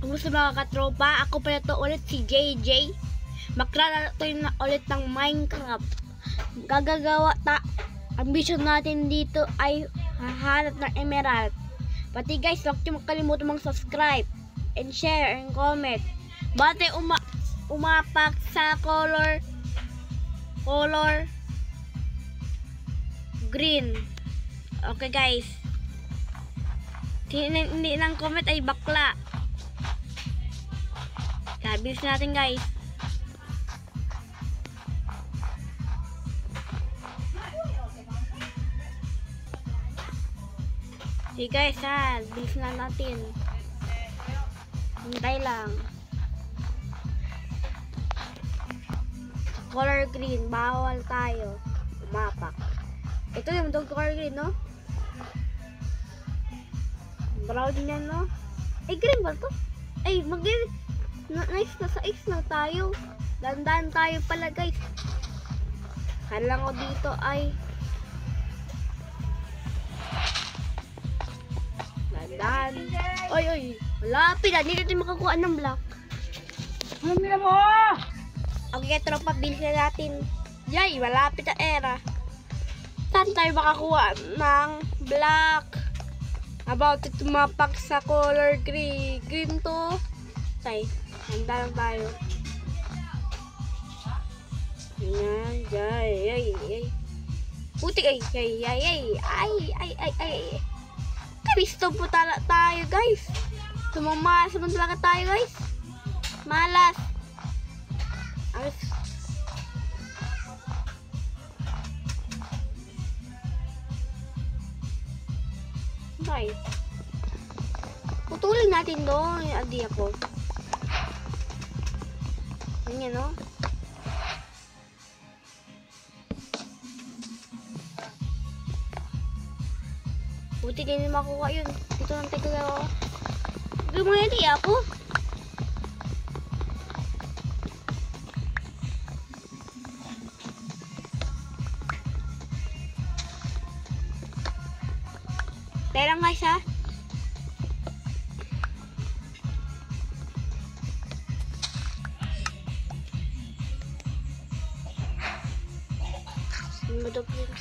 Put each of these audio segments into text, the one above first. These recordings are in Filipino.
Gusto mga katropa, ako pala to ulit si JJ. Maglalaro na ulit ng Minecraft. Gagagawa ang mission natin dito ay hahanap ng emerald. Pati guys, huwag niyo makalimutan mag-subscribe and share and comment. Bate umapak sa color green. Okay guys. Hindi ng comment ay bakla. Bilis natin guys. Sige guys ha, bilis na natin. Hintay lang. Color green, bawal tayo umapak. Ito yung color green, no? Brown din yan, no? Ay, green ba to? Ay, nice, nasa X na tayo. Dandan tayo pala guys. Kala ko dito ay dandan. Oy, malapit na. Hindi natin makakuha ng block. Ano nila mo? Okay, tropa, bilis na natin. Yay, malapit na era. Saan tayo makakuha ng block? About to tumapak sa color green to. Tay, handa lang tayo. Yan, ay. Putik, ay. Kabisto po tayo, guys. Tumamalas naman talaga tayo, guys. Malas. Okay. Putulin natin doon yung idea ko. Ganyan, no? Buti din makuha yun. Dito lang tayo gagawa. Gumaya di ako. Tayo lang guys ha. Madop yun.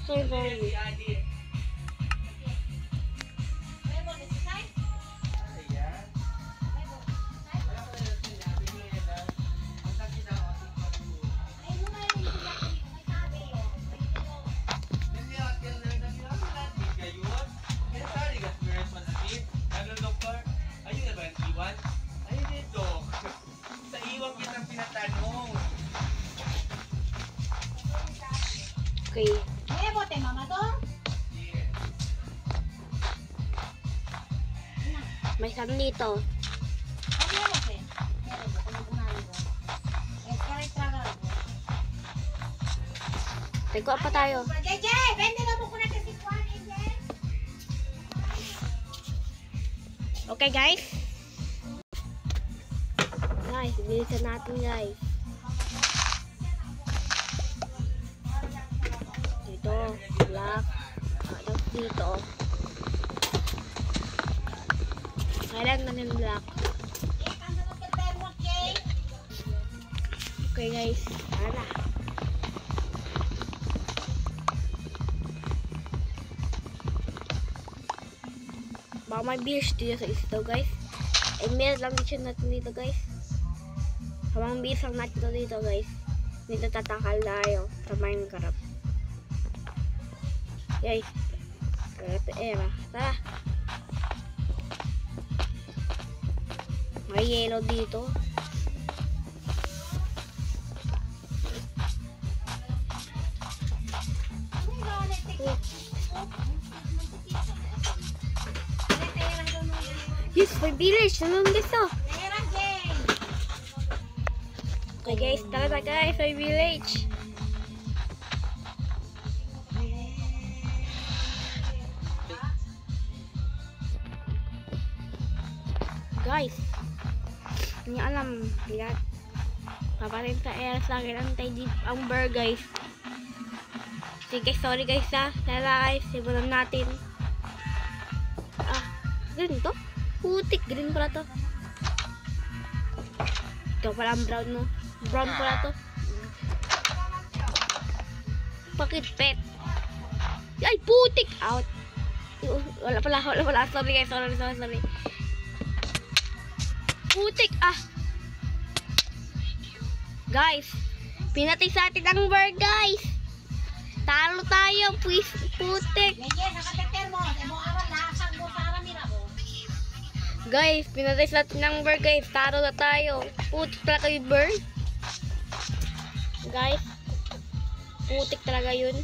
Sorry. Okay. Bote mama to? May sam dito. Teko pa tayo. JJ, vende na mo kuna kasi kuan again. Okay guys. Guys, bilisan natin guys. Dito, black. Tapos dito. Kailangan na yung black. Okay guys, tara. Baka may beers dito sa isto guys. And meron lang dito natin dito guys. Habang beers lang natin dito guys. Dito tatakal tayo sa Minecraft. Guys, ito era. Tara. May yellow dito. Yes, may village. Nandun dito. Okay guys, tara guys, may village. Guys, hindi alam, lihat. Paparin sa air sa akin ang bar guys. Sige, sorry guys ha. Tara guys, simulan natin. Green to? Putik, green pala to. Ikaw pala ang brown mo. Brown pala to. Bakit pet? Ay, putik! Out. Wala pala. Sorry guys, sorry. Putik, ah. Guys, pinatay sa atin ang bird, guys. Talo tayo, please. Putik. Medyo, nakateter mo. Emo aral, nakasang mo para mira mo. Guys, pinatay sa atin ang bird, guys. Talo na tayo. Putik talaga yung bird. Guys, putik talaga yun.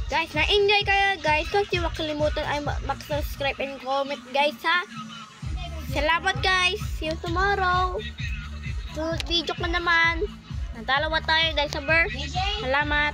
Guys, na-enjoy kayo, guys. Huwag niyo makalimutan ay mag-subscribe and comment, guys, ha? Salamat, guys. See you tomorrow. Sunod video ko naman. Natalawa tayo dahil sa bird. Medyo. Salamat.